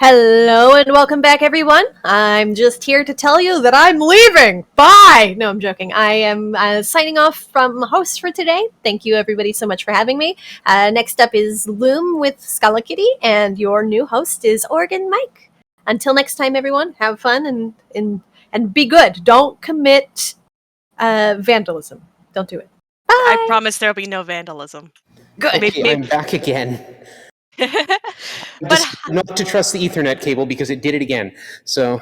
Hello and welcome back, everyone. I'm just here to tell you that I'm leaving. Bye! No, I'm joking. I am signing off from host for today. Thank you, everybody, so much for having me. Next up is Loom with schalakitty, and your new host is organMike. Until next time, everyone, have fun and be good. Don't commit vandalism. Don't do it. Bye! I promise there'll be no vandalism. Good. Okay, I'm back again. But Not to trust the Ethernet cable because it did it again. So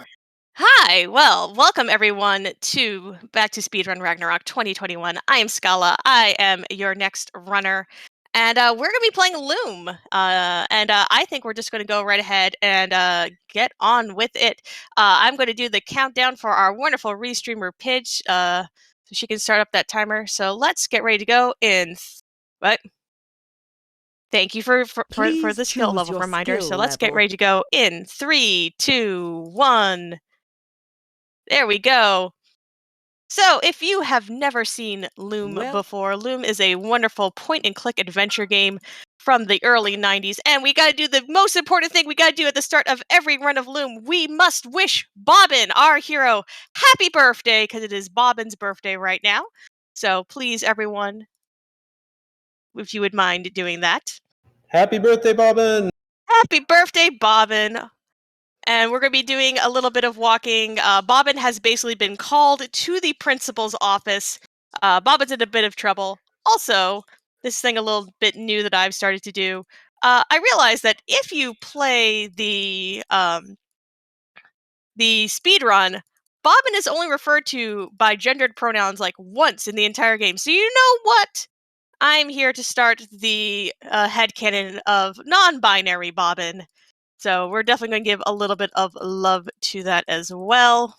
hi, well, welcome everyone back to Speedrun Ragnarok 2021. I am Scala. I am your next runner, and we're going to be playing Loom. I think we're just going to go right ahead and get on with it. I'm going to do the countdown for our wonderful restreamer Pidge, so she can start up that timer. So let's get ready to go in. What? Thank you for the skill level reminder. So let's get ready to go in 3, 2, 1. There we go. So if you have never seen Loom before, Loom is a wonderful point-and-click adventure game from the early 90s. And we got to do the most important thing we got to do at the start of every run of Loom. We must wish Bobbin, our hero, happy birthday, because it is Bobbin's birthday right now. So please, everyone, if you would mind doing that. happy birthday, Bobbin! Happy birthday, Bobbin! And we're going to be doing a little bit of walking. Bobbin has basically been called to the principal's office. Bobbin's in a bit of trouble. Also, this thing a little bit new that I've started to do. I realized that if you play the speed run, Bobbin is only referred to by gendered pronouns like once in the entire game. So you know what? I'm here to start the headcanon of non-binary Bobbin. So we're definitely going to give a little bit of love to that as well.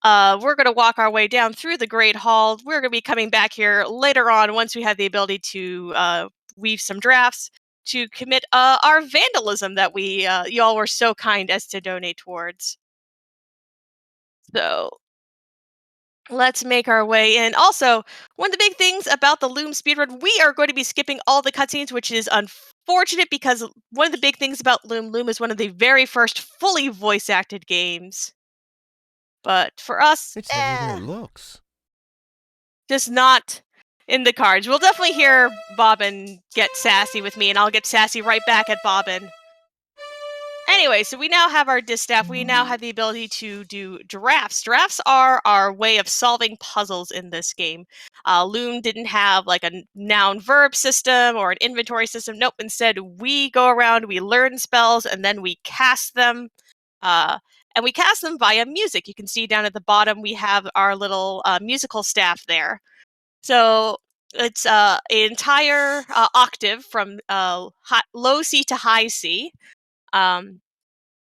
We're going to walk our way down through the Great Hall. We're going to be coming back here later on once we have the ability to weave some drafts to commit our vandalism that we y'all were so kind as to donate towards. So let's make our way in. Also, one of the big things about the Loom speedrun, we are going to be skipping all the cutscenes, which is unfortunate because one of the big things about Loom is one of the very first fully voice-acted games. But for us, It's it looks. just not in the cards. We'll definitely hear Bobbin get sassy with me, and I'll get sassy right back at Bobbin. Anyway, so we now have our distaff. We now have the ability to do drafts. Drafts are our way of solving puzzles in this game. Loom didn't have like a noun-verb system or an inventory system. Nope, instead we go around, we learn spells, and then we cast them. And we cast them via music. You can see down at the bottom we have our little musical staff there. So it's an entire octave from low C to high C.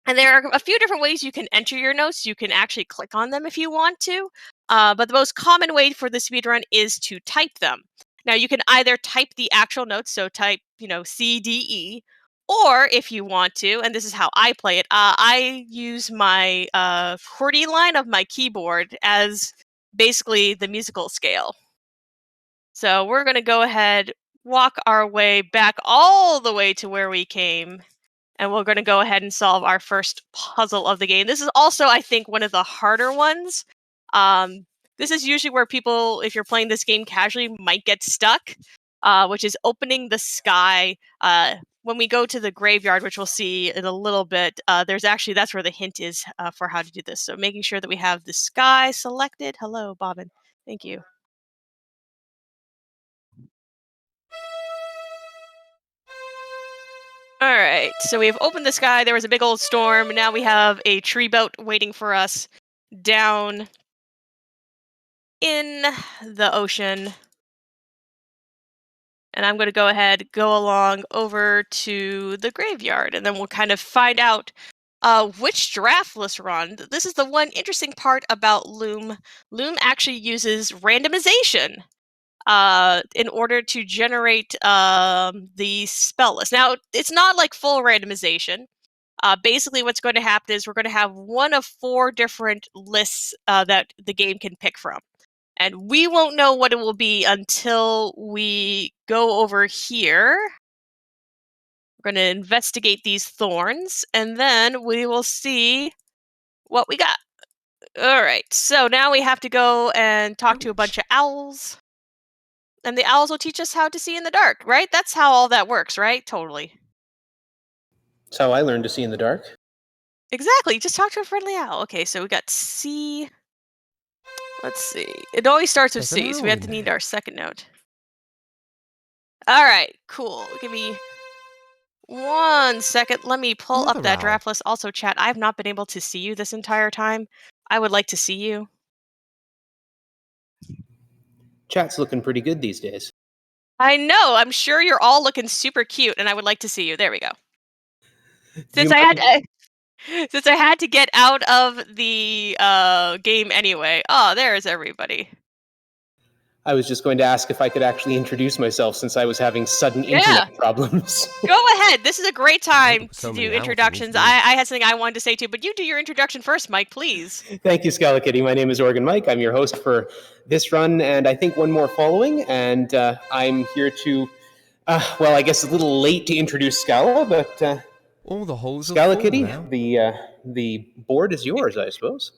And there are a few different ways you can enter your notes. You can actually click on them if you want to. But the most common way for the speedrun is to type them. Now, you can either type the actual notes, so type, C, D, E, or if you want to, and this is how I play it, I use my QWERTY line of my keyboard as basically the musical scale. So we're going to go ahead, walk our way back all the way to where we came. And we're going to go ahead and solve our first puzzle of the game. This is also, I think, one of the harder ones. This is usually where people, if you're playing this game casually, might get stuck, which is opening the sky. When we go to the graveyard, which we'll see in a little bit, that's where the hint is for how to do this. So making sure that we have the sky selected. Hello, Bobbin. Thank you. All right, so we have opened the sky. There was a big old storm. Now we have a tree boat waiting for us down in the ocean. And I'm going to go ahead, go along over to the graveyard, and then we'll kind of find out which draft list we're on. This is the one interesting part about Loom. Loom actually uses randomization in order to generate the spell list. Now, it's not like full randomization. Basically, what's going to happen is we're going to have one of 4 different lists that the game can pick from. And we won't know what it will be until we go over here. We're going to investigate these thorns, and then we will see what we got. All right, so now we have to go and talk to a bunch of owls. And the owls will teach us how to see in the dark, right? That's how all that works, right? Totally. That's how I learned to see in the dark. Exactly. Just talk to a friendly owl. Okay, so we got C. Let's see. It always starts with There's an C, so owl we have in to need there. our second note. All right, cool. Give me 1 second. Let me pull up Another that owl. draft list. Also, chat, I have not been able to see you this entire time. I would like to see you. Chat's looking pretty good these days. I know. I'm sure you're all looking super cute, and I would like to see you. There we go. Do you Since I mind- had to get out of the game anyway. Oh, there's everybody. I was just going to ask if I could actually introduce myself since I was having sudden Yeah. internet problems. Go ahead. This is a great time there were so to many do owls in introductions. this I had something I wanted to say too, but you do your introduction first, Mike, please. Thank you, schalakitty. My name is organMike. I'm your host for this run, and I think one more following. And I'm here to, well, I guess a little late to introduce Scala, but All the holes are full schalakitty, now. the board is yours, I suppose.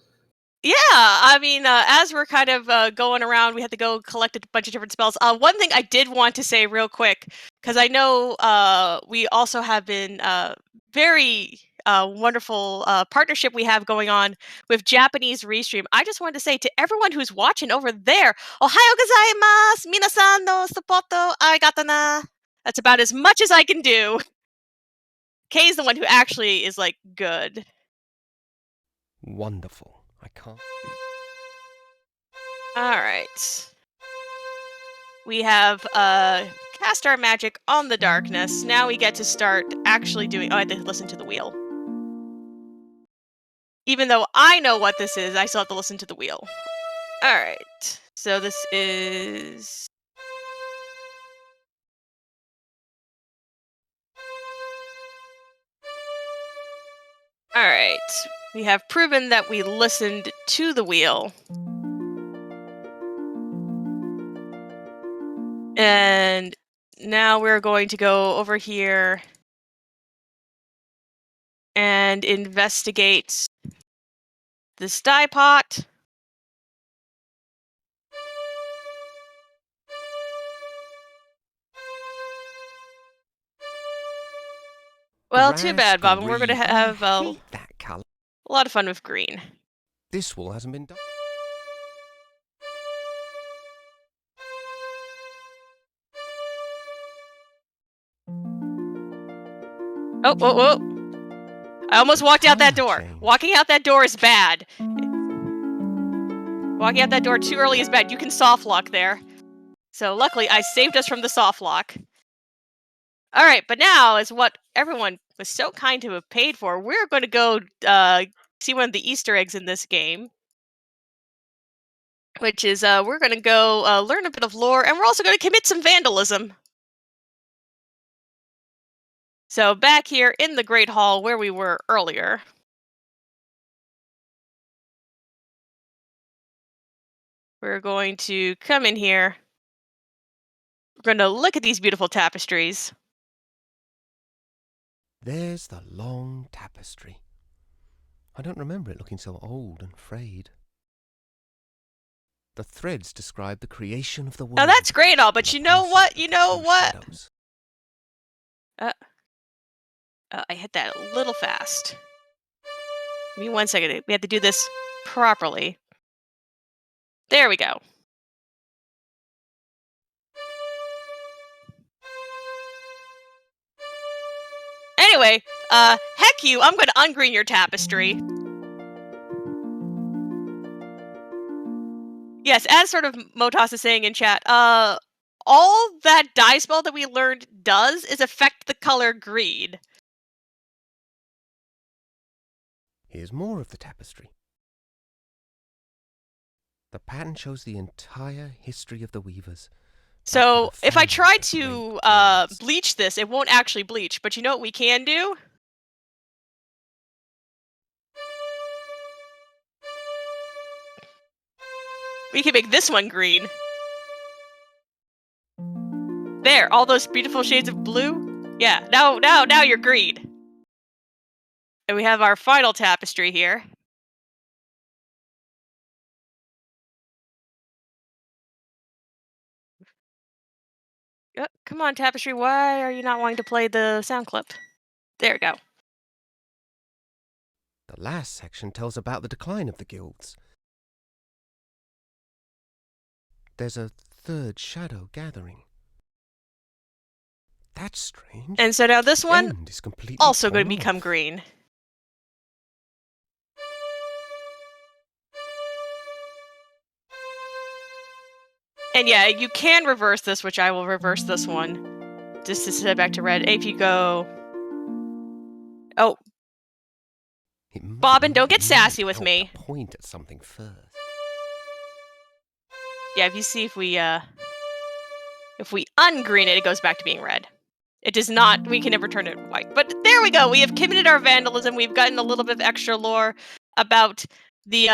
Yeah, I mean, as we're kind of going around, we had to go collect a bunch of different spells. One thing I did want to say real quick, because I know we also have been very wonderful partnership we have going on with Japanese Restream. I just wanted to say to everyone who's watching over there, Ohayo gozaimasu! Minasan no supporto arigato na! That's about as much as I can do. Kay's the one who actually is, like, good. Wonderful. I can't. Alright. We have cast our magic on the darkness. Now we get to start actually doing... Oh, I had to listen to the wheel. Even though I know what this is, I still have to listen to the wheel. Alright. So this is... Alright. We have proven that we listened to the wheel. And now we're going to go over here and investigate this dye pot. Well, too bad, Bob, and we're going to have I a hate that colour. lot of fun with green. This wall hasn't been done. Oh, whoa, whoa. I almost walked out that door. Change. Walking out that door is bad. Walking out that door too early is bad. You can soft lock there. So luckily, I saved us from the soft lock. All right, but now is what everyone was so kind to have paid for. We're going to go see one of the Easter eggs in this game. Which is, we're going to go learn a bit of lore, and we're also going to commit some vandalism. So back here in the Great Hall where we were earlier. We're going to come in here. We're going to look at these beautiful tapestries. There's the long tapestry. I don't remember it looking so old and frayed. The threads describe the creation of the world. Now that's great all, but and you the know passage what? of You the know two what? shadows. I hit that a little fast. Give me 1 second. We have to do this properly. There we go. Anyway, heck you, I'm going to ungreen your tapestry. Yes, as sort of Motas is saying in chat, all that dye spell that we learned does is affect the color green. Here's more of the tapestry. The pattern shows the entire history of the weavers. So the if I family try of the to great giants. bleach this, it won't actually bleach. But you know what we can do? We can make this one green. There, all those beautiful shades of blue. Yeah, now you're green. And we have our final tapestry here. Come on, tapestry. Why are you not wanting to play the sound clip? There we go. The last section tells about the decline of the guilds. There's a third shadow gathering. That's strange. And so now this The one end is completely also going to torn become off. green. And yeah, you can reverse this, which I will reverse this one. Just to set it back to red. If you go... Oh. Bobbin, don't get sassy with me. Point at something first. Yeah, if you see if we ungreen it, it goes back to being red. It does not, we can never turn it white. But there we go, we have committed our vandalism. We've gotten a little bit of extra lore about the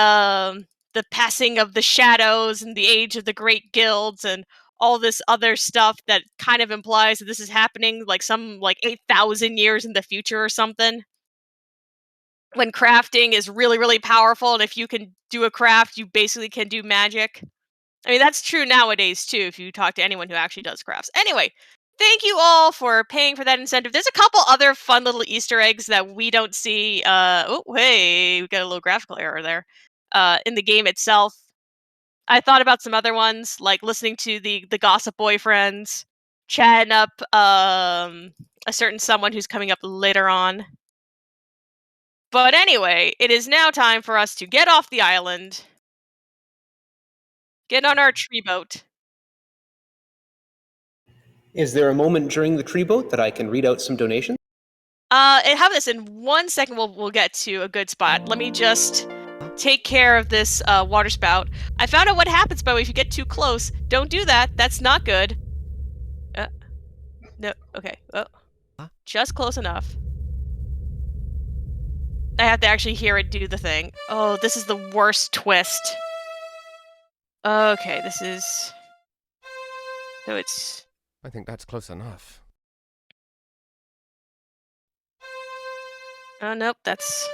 passing of the shadows and the age of the great guilds and all this other stuff that kind of implies that this is happening like 8,000 years in the future or something. When crafting is really, really powerful, and if you can do a craft, you basically can do magic. I mean, that's true nowadays, too, if you talk to anyone who actually does crafts. Anyway, thank you all for paying for that incentive. There's a couple other fun little Easter eggs that we don't see. Oh, hey, we got a little graphical error there. In the game itself. I thought about some other ones, like listening to the gossip boyfriends, chatting up a certain someone who's coming up later on. But anyway, it is now time for us to get off the island, get on our tree boat. Is there a moment during the tree boat that I can read out some donations? And have this in 1 second. We'll get to a good spot. Let me just take care of this water spout. I found out what happens, by the way, if you get too close. Don't do that. That's not good. No. Okay. Oh, just close enough. I have to actually hear it do the thing. Oh, this is the worst twist. Okay, this is... So it's... I think that's close enough. Oh, nope, that's...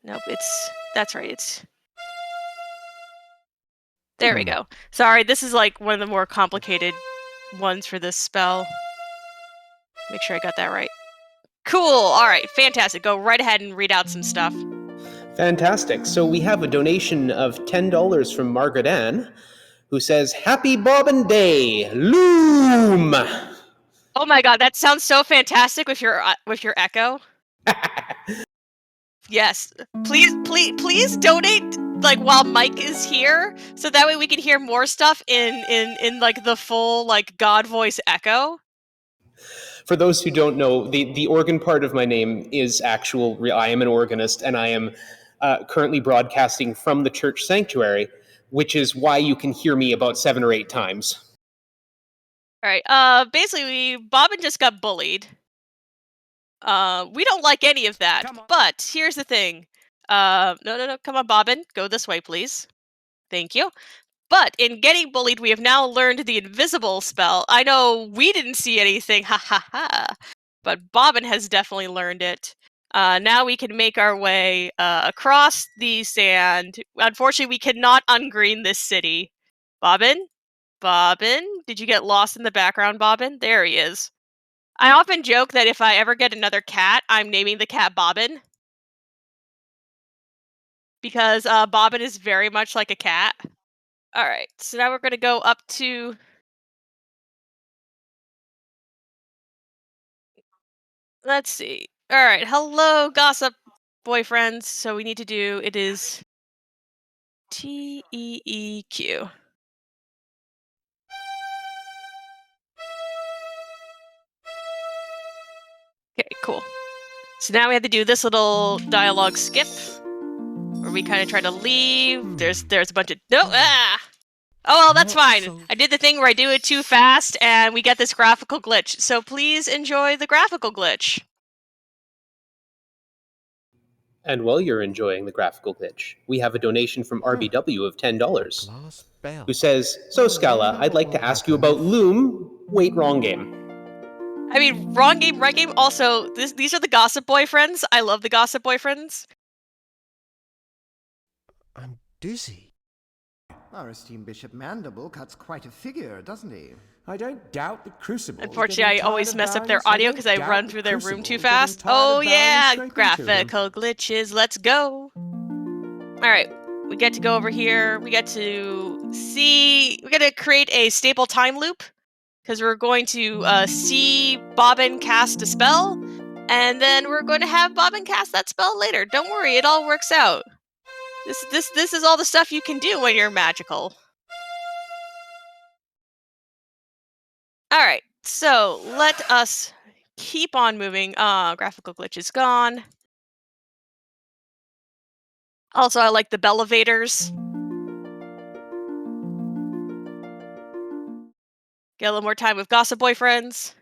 Nope, it's... That's right, it's... There we go. Sorry, this is like one of the more complicated ones for this spell. Make sure I got that right. Cool, alright, fantastic. Go right ahead and read out some stuff. Fantastic. So we have a donation of $10 from Margaret Ann, who says, "Happy Bobbin Day, Loom!" Oh my god, that sounds so fantastic with your echo. Yes, please donate like while Mike is here, so that way we can hear more stuff in like the full like God voice echo. For those who don't know, the organ part of my name is actual. I am an organist, and I am currently broadcasting from the church sanctuary, which is why you can hear me about 7 or 8 times. All right. Basically, Bobbin just got bullied. We don't like any of that. But here's the thing. No. Come on, Bobbin. Go this way, please. Thank you. But in getting bullied, we have now learned the invisible spell. I know we didn't see anything, ha ha ha. But Bobbin has definitely learned it. Now we can make our way across the sand. Unfortunately, we cannot ungreen this city. Bobbin? Did you get lost in the background, Bobbin? There he is. I often joke that if I ever get another cat, I'm naming the cat Bobbin. Because Bobbin is very much like a cat. Alright, so now we're going to go up to... Let's see. Alright, hello, gossip boyfriends. So we need to do... It is... T-E-E-Q. Okay, cool. So now we have to do this little dialogue skip, where we kind of try to leave. There's a bunch of... No! Ah! Oh, well, that's fine. I did the thing where I do it too fast, and we get this graphical glitch. So please enjoy the graphical glitch. And while you're enjoying the graphical glitch, we have a donation from RBW of $10, who says, "So Scala, I'd like to ask you about Loom. Wait, wrong game." I mean, wrong game, right game. Also, these are the gossip boyfriends. I love the gossip boyfriends. I'm dizzy. Our esteemed Bishop Mandible cuts quite a figure, doesn't he? I don't doubt the Crucible. Unfortunately, I always mess up their audio because I run through their room too fast. Oh yeah, graphical glitches. Let's go. All right, we get to go over here. We get to see. We got to create a stable time loop because we're going to see Bobbin cast a spell, and then we're going to have Bobbin cast that spell later. Don't worry, it all works out. This is all the stuff you can do when you're magical. All right, so let us keep on moving. Graphical glitch is gone. Also, I like the Bellevators. Get a little more time with gossip boyfriends.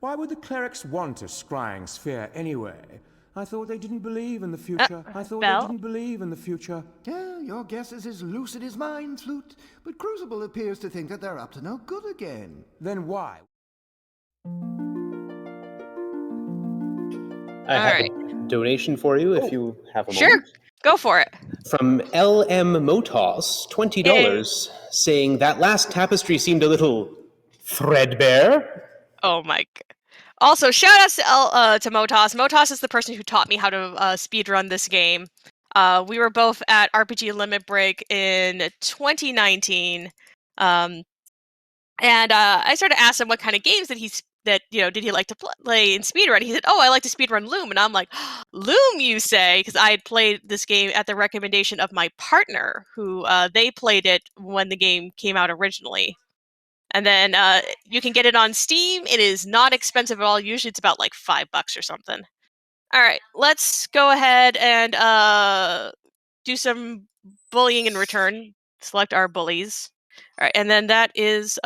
Why would the clerics want a scrying sphere anyway? I thought they didn't believe in the future. Bell? They didn't believe in the future. Yeah, your guess is as lucid as mine, Flute. But Crucible appears to think that they're up to no good again. Then why? I have a donation for you if you have a moment. Sure, go for it. From LM Motos, $20, saying that last tapestry seemed a little threadbare. Oh my god. Also, shout outs to Motos. Motos is the person who taught me how to speedrun this game. We were both at RPG Limit Break in 2019. And I sort of asked him what kind of games did he like to play in speedrun. He said, "Oh, I like to speedrun Loom," and I'm like, "Loom, you say?" Because I had played this game at the recommendation of my partner, who they played it when the game came out originally. And then you can get it on Steam. It is not expensive at all. Usually, it's about like $5 or something. All right, let's go ahead and do some bullying in return. Select our bullies. All right, and then that is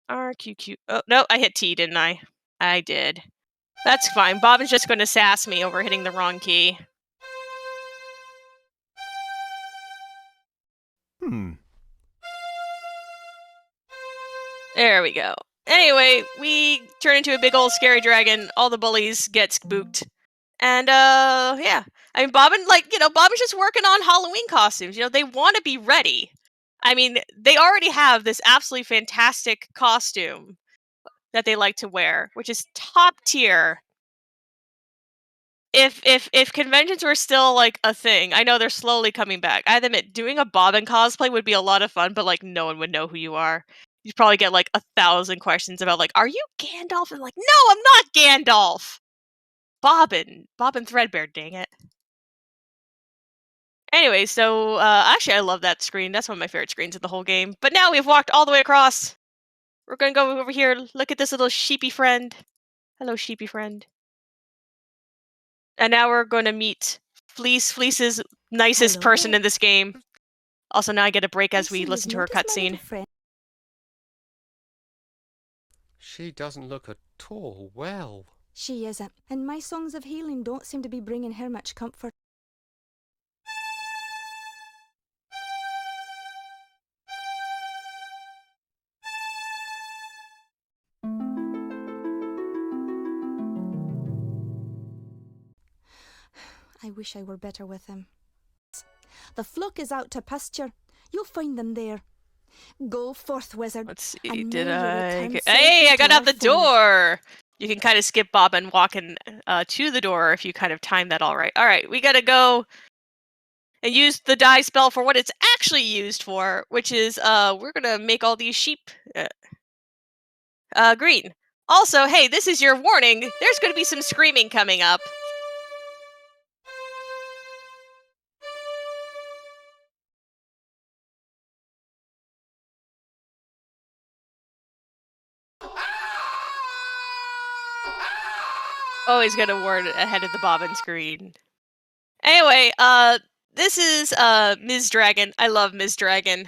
RQQ. Oh, no, I hit T, didn't I? I did. That's fine. Bob is just going to sass me over hitting the wrong key. There we go. Anyway, we turn into a big old scary dragon. All the bullies get spooked. And, yeah. I mean, Bobbin's just working on Halloween costumes. They want to be ready. I mean, they already have this absolutely fantastic costume that they like to wear, which is top tier. If conventions were still like a thing, I know they're slowly coming back. I admit, doing a Bobbin cosplay would be a lot of fun, but like no one would know who you are. You'd probably get like 1,000 questions about like, "Are you Gandalf?" And like, "No, I'm not Gandalf. Bobbin Threadbare. Dang it." Anyway, so actually, I love that screen. That's one of my favorite screens in the whole game. But now we've walked all the way across. We're gonna go over here. Look at this little sheepy friend. Hello, sheepy friend. And now we're going to meet Fleece's nicest person in this game. Also, now I get a break as we listen to her cutscene. She doesn't look at all well. She isn't, and my songs of healing don't seem to be bringing her much comfort. I wish I were better with him. The flock is out to pasture. You'll find them there. Go forth, wizard. Let's see, and did may you I... return Hey, safely I got to out our the fold. door! You can kind of skip Bob and walk to the door if you kind of time that all right. All right, we gotta go and use the die spell for what it's actually used for, which is, we're gonna make all these sheep green. Also, hey, this is your warning. There's gonna be some screaming coming up. Always got a word ahead of the bobbin screen. Anyway, this is Ms. Dragon. I love Ms. Dragon.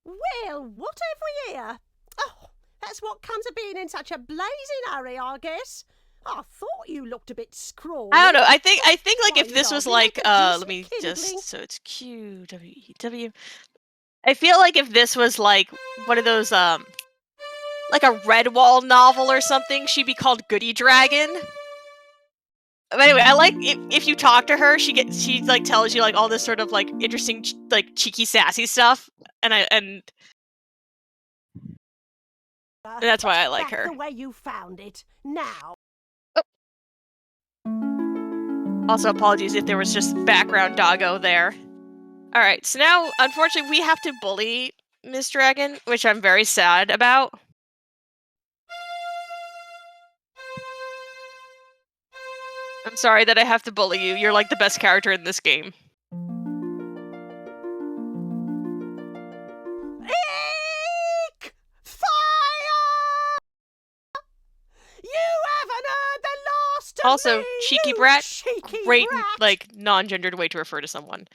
Well, what have we here? Oh, that's what comes of being in such a blazing hurry, I guess. I thought you looked a bit scrawny. I don't know. I think like Why, if this you'd was hardly like make a let me decent kindling. just so it's QWEW. I feel like if this was like one of those like a Redwall novel or something, she'd be called Goody Dragon. But anyway, I like if you talk to her, she like tells you like all this sort of like interesting like cheeky sassy stuff, and that's why I like Back her. the way you found it. Now. Also, apologies if there was just background doggo there. Alright, so now, unfortunately, we have to bully Miss Dragon, which I'm very sad about. I'm sorry that I have to bully you. You're like the best character in this game. Eek! Fire! You haven't heard the last of Also, me, cheeky you brat, cheeky great, brat. like, non-gendered way to refer to someone.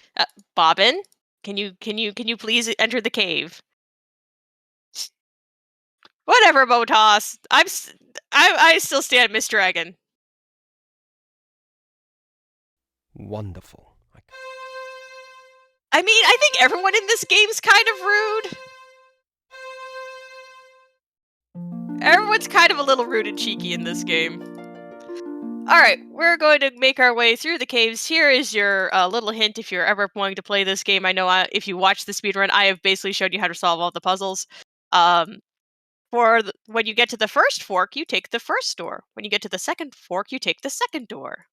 Bobbin, can you please enter the cave? Whatever, Botas. I still stand Miss Dragon. Wonderful. I mean, I think everyone in this game's kind of rude. Everyone's kind of a little rude and cheeky in this game. Alright, we're going to make our way through the caves. Here is your little hint if you're ever wanting to play this game. I know if you watch the speedrun, I have basically showed you how to solve all the puzzles. When you get to the first fork, you take the first door. When you get to the second fork, you take the second door.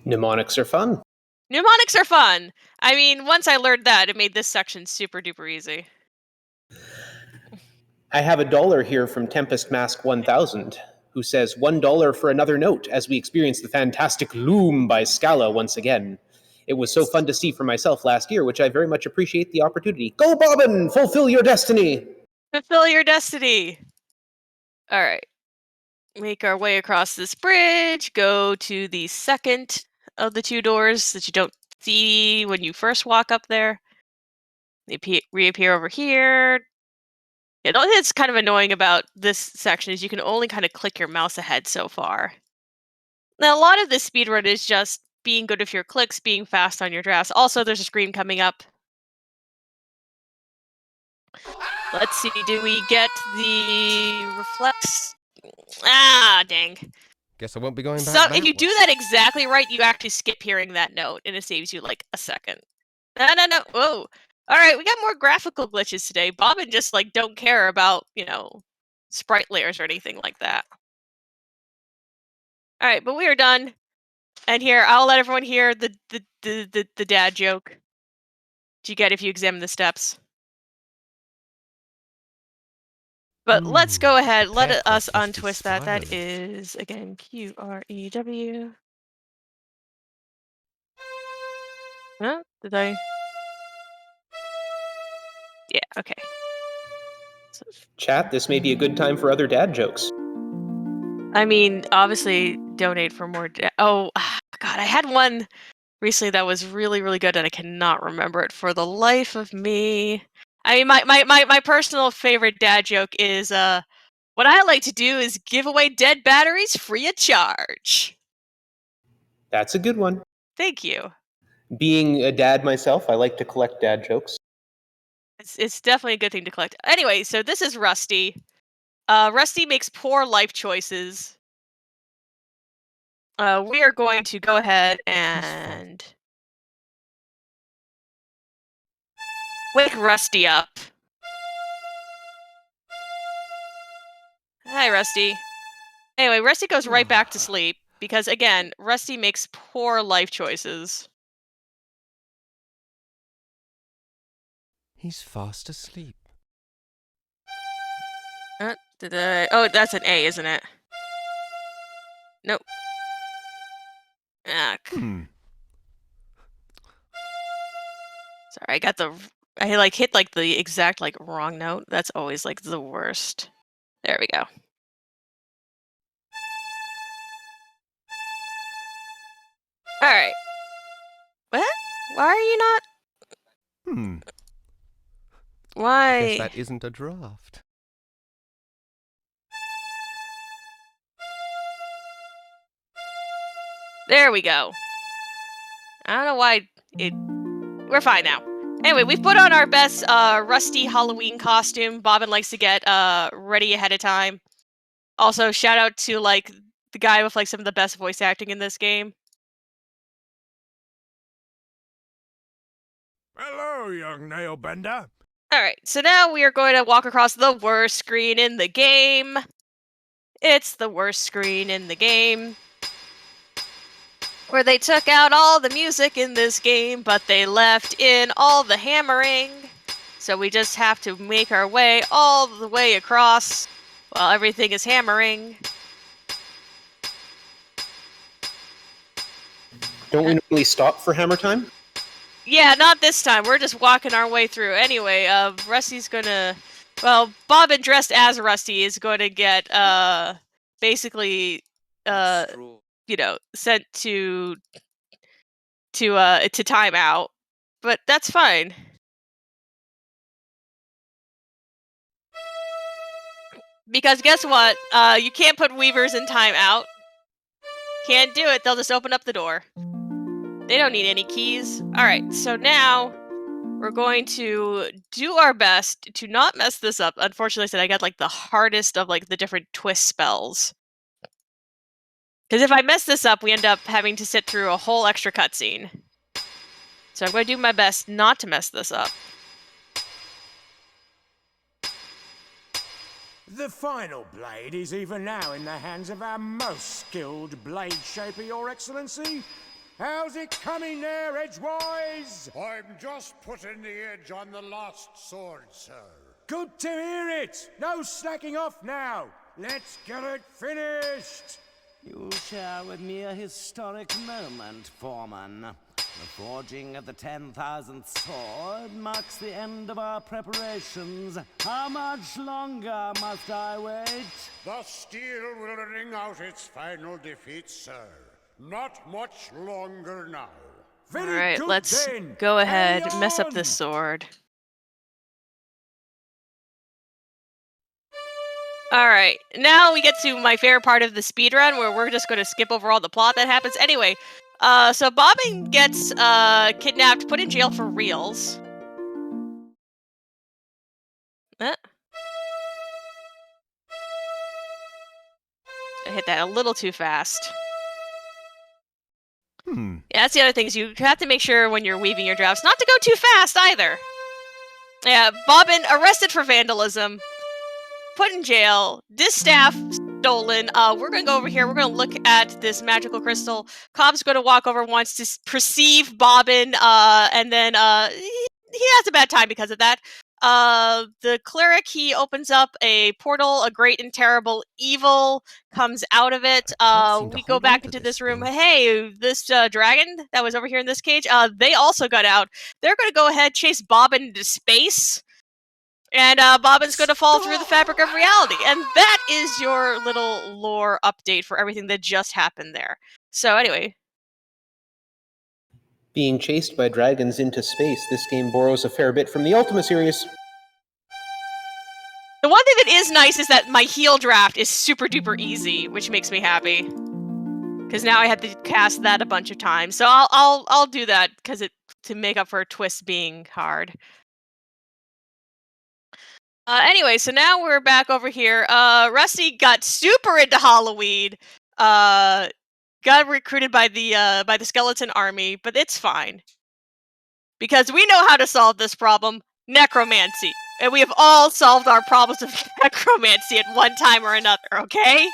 Mnemonics are fun. Mnemonics are fun! I mean, once I learned that, it made this section super duper easy. I have $1 here from Tempest Mask 1000, who says $1 for another note as we experience the fantastic Loom by Scala once again. It was so fun to see for myself last year, which I very much appreciate the opportunity. Go, Bobbin! Fulfill your destiny! Fulfill your destiny! Alright. Make our way across this bridge, go to the second of the two doors that you don't see when you first walk up there. They reappear over here. Yeah, the only thing that's kind of annoying about this section is you can only kind of click your mouse ahead so far. Now, a lot of this speedrun is just being good with your clicks, being fast on your drafts. Also, there's a screen coming up. Let's see, do we get the reflex? Ah, dang. Guess I won't be going back So, that if you do way. that exactly right, you actually skip hearing that note, and it saves you, like, a second. No. Whoa. Alright, we got more graphical glitches today. Bobbin just, like, don't care about, sprite layers or anything like that. Alright, but we are done. And here, I'll let everyone hear the dad joke. Do you get if you examine the steps? But let's go ahead. Let Prepare for a us festive untwist that. That spiraling. is, again, QREW. Huh? Did I? Yeah, okay. So, Chat, this may be a good time for other dad jokes. I mean, obviously, donate for more. Oh, God, I had one recently that was really, really good, and I cannot remember it for the life of me. I mean, my personal favorite dad joke is what I like to do is give away dead batteries free of charge. That's a good one. Thank you. Being a dad myself, I like to collect dad jokes. It's definitely a good thing to collect. Anyway, so this is Rusty. Rusty makes poor life choices. We are going to go ahead and wake Rusty up. Hi, Rusty. Anyway, Rusty goes right back to sleep because, again, Rusty makes poor life choices. He's fast asleep. Oh, that's an A, isn't it? Nope. Sorry, I like hit like the exact like wrong note. That's always like the worst. There we go. All right. What? Why are you not? Why? Guess that isn't a draft. There we go. I don't know why we're fine now. Anyway, we've put on our best Rusty Halloween costume. Bobbin likes to get ready ahead of time. Also, shout out to like the guy with like some of the best voice acting in this game. Hello, young nailbender. Alright, so now we are going to walk across the worst screen in the game. It's the worst screen in the game. Where they took out all the music in this game, but they left in all the hammering. So we just have to make our way all the way across while everything is hammering. Don't we normally stop for hammer time? Yeah, not this time. We're just walking our way through. Anyway, Rusty's gonna... Well, Bobbin dressed as Rusty is going to get, basically, you know, sent to timeout. But that's fine. Because guess what? You can't put weavers in timeout. Can't do it. They'll just open up the door. They don't need any keys. Alright, so now we're going to do our best to not mess this up. Unfortunately, I said I got like the hardest of like the different twist spells. Because if I mess this up, we end up having to sit through a whole extra cutscene. So I'm going to do my best not to mess this up. The final blade is even now in the hands of our most skilled blade shaper, Your Excellency. How's it coming there, Edgewise? I'm just putting the edge on the last sword, sir. Good to hear it. No slacking off now. Let's get it finished. You share with me a historic moment, Foreman. The forging of the 10,000th sword marks the end of our preparations. How much longer must I wait? The steel will ring out its final defeat, sir. Not much longer now. Alright, let's go ahead and mess up this sword. Alright, now we get to my favorite part of the speedrun, where we're just going to skip over all the plot that happens. Anyway, so Bobbin gets kidnapped, put in jail for reals. I hit that a little too fast. Yeah, that's the other thing, is you have to make sure when you're weaving your drafts not to go too fast either. Yeah, Bobbin arrested for vandalism, put in jail, distaff stolen. We're gonna go over here, we're gonna look at this magical crystal. Cobb's gonna walk over once to perceive Bobbin, and then he has a bad time because of that. The cleric, he opens up a portal, a great and terrible evil comes out of it. We go back into this room. Hey, this dragon that was over here in this cage, they also got out. They're gonna go ahead, chase Bobbin into space. And Bobbin's going to fall through the fabric of reality. And that is your little lore update for everything that just happened there. So anyway. Being chased by dragons into space, this game borrows a fair bit from the Ultima series. The one thing that is nice is that my heal draft is super duper easy, which makes me happy. Because now I have to cast that a bunch of times. So I'll do that because to make up for twists being hard. Anyway, so now we're back over here. Rusty got super into Halloween. Got recruited by the skeleton army, but it's fine. Because we know how to solve this problem. Necromancy. And we have all solved our problems with necromancy at one time or another, okay?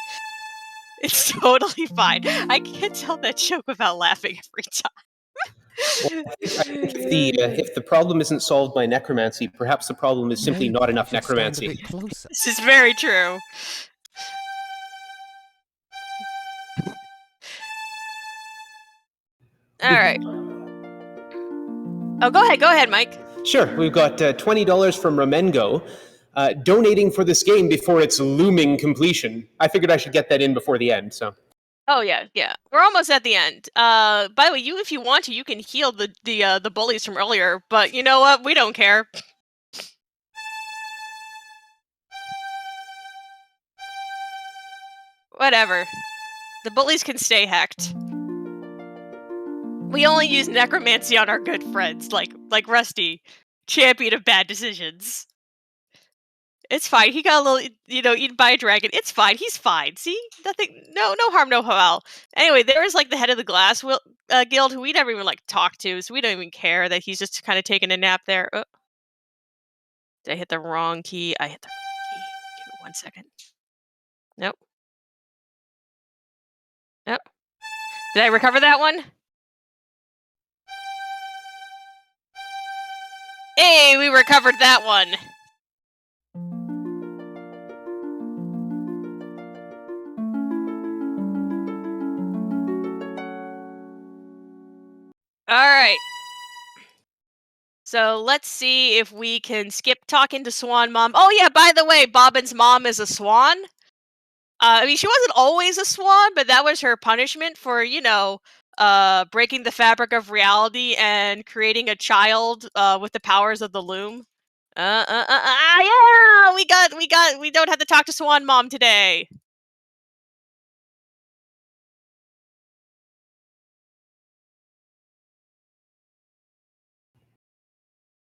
It's totally fine. I can't tell that joke without laughing every time. Well, I think if the problem isn't solved by necromancy, perhaps the problem is simply not enough necromancy. This is very true. Alright. Oh, go ahead, Mike. Sure, we've got $20 from Ramengo, donating for this game before its looming completion. I figured I should get that in before the end, so... Oh yeah. We're almost at the end. By the way, if you want to, you can heal the bullies from earlier. But you know what? We don't care. Whatever. The bullies can stay hecked. We only use necromancy on our good friends, like Rusty, champion of bad decisions. It's fine. He got a little, eaten by a dragon. It's fine. He's fine. See? Nothing. No harm, no foul. Anyway, there was like the head of the Glass Guild who we never even like talked to, so we don't even care that he's just kind of taking a nap there. Oh. Did I hit the wrong key? I hit the wrong key. Give it 1 second. Nope. Nope. Did I recover that one? Hey, we recovered that one. Alright. So let's see if we can skip talking to Swan Mom. Oh yeah, by the way, Bobbin's mom is a swan. I mean, she wasn't always a swan, but that was her punishment for, breaking the fabric of reality and creating a child with the powers of the loom. Yeah! We don't have to talk to Swan Mom today.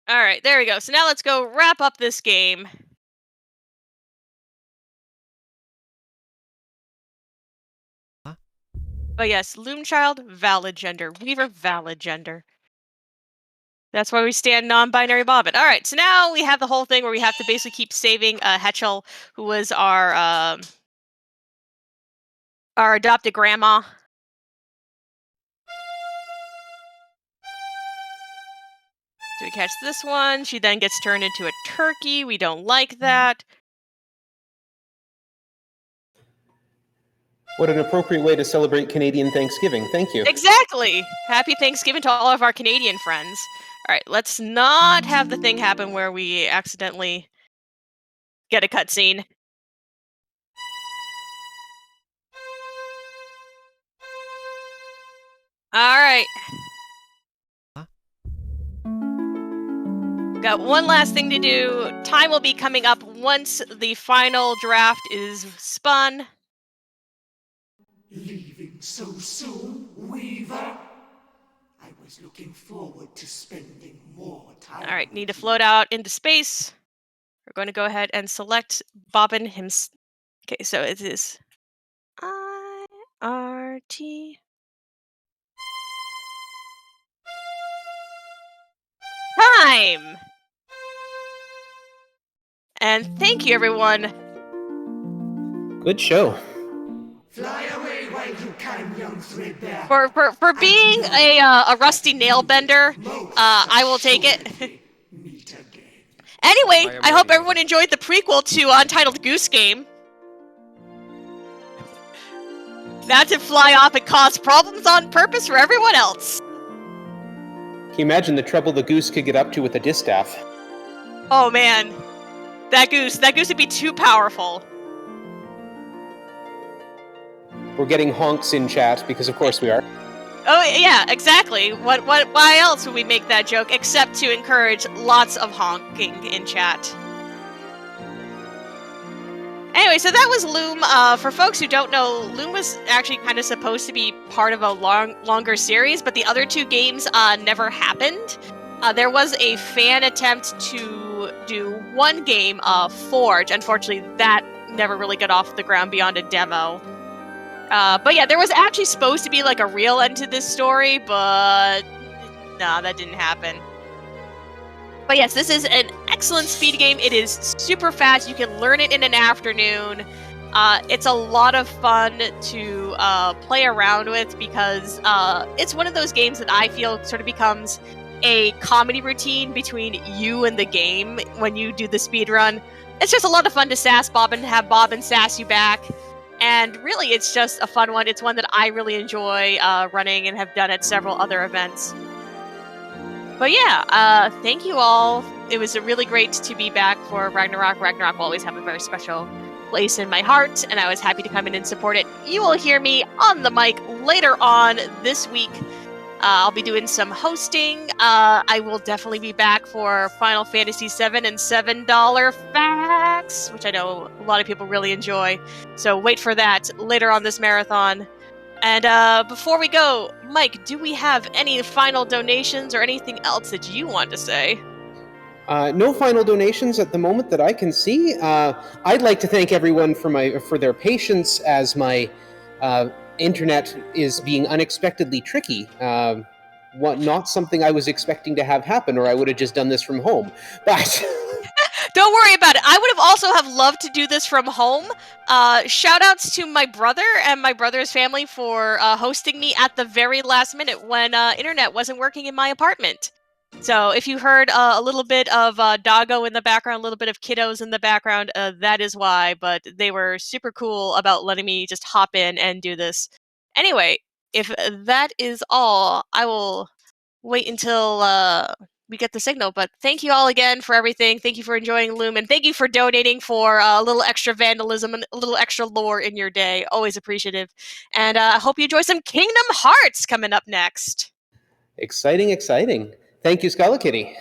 Alright, there we go. So now let's go wrap up this game. But yes, Loom Child, valid gender. Weaver, valid gender. That's why we stand non-binary Bobbin. Alright, so now we have the whole thing where we have to basically keep saving Hetchel, who was our adopted grandma. So we catch this one. She then gets turned into a turkey. We don't like that. What an appropriate way to celebrate Canadian Thanksgiving. Thank you. Exactly! Happy Thanksgiving to all of our Canadian friends. Alright, let's not have the thing happen where we accidentally get a cutscene. Alright. Got one last thing to do. Time will be coming up once the final draft is spun. Leaving so soon, Weaver? I was looking forward to spending more time. Alright, need to float out into space. We're going to go ahead and select Bobbin himself. Okay, so it is IRT. Time! And thank you, everyone. Good show. Fly away while you can, young threadbare. For being a rusty nail bender, I will take it. Anyway, I hope everyone enjoyed the prequel to Untitled Goose Game. Not to fly off and cause problems on purpose for everyone else. Can you imagine the trouble the goose could get up to with a distaff? Oh man, that goose would be too powerful. We're getting honks in chat because of course we are. Oh yeah, exactly. Why else would we make that joke except to encourage lots of honking in chat? Anyway, so that was Loom. For folks who don't know, Loom was actually kind of supposed to be part of a longer series, but the other two games never happened. There was a fan attempt to do one game, Forge. Unfortunately, that never really got off the ground beyond a demo. But yeah, there was actually supposed to be like a real end to this story, but nah, that didn't happen. But yes, this is an excellent speed game. It is super fast. You can learn it in an afternoon. It's a lot of fun to play around with because it's one of those games that I feel sort of becomes a comedy routine between you and the game when you do the speed run. It's just a lot of fun to sass Bobbin, have Bobbin sass you back. And really, it's just a fun one. It's one that I really enjoy running and have done at several other events. But yeah, thank you all. It was really great to be back for Ragnarok. Ragnarok will always have a very special place in my heart, and I was happy to come in and support it. You will hear me on the mic later on this week. I'll be doing some hosting. I will definitely be back for Final Fantasy VII and $7 Facts, which I know a lot of people really enjoy. So wait for that later on this marathon. And before we go, Mike, do we have any final donations or anything else that you want to say? No final donations at the moment that I can see. I'd like to thank everyone for their patience as my internet is being unexpectedly tricky. Not something I was expecting to have happen, or I would have just done this from home. But don't worry about it. I would have also have loved to do this from home. Shout outs to my brother and my brother's family for hosting me at the very last minute when internet wasn't working in my apartment. So if you heard a little bit of doggo in the background, a little bit of kiddos in the background, that is why. But they were super cool about letting me just hop in and do this. Anyway, if that is all, I will wait until we get the signal. But thank you all again for everything. Thank you for enjoying Loom, and thank you for donating for a little extra vandalism and a little extra lore in your day. Always appreciative. And I hope you enjoy some Kingdom Hearts coming up next. exciting. Thank you, schalakitty.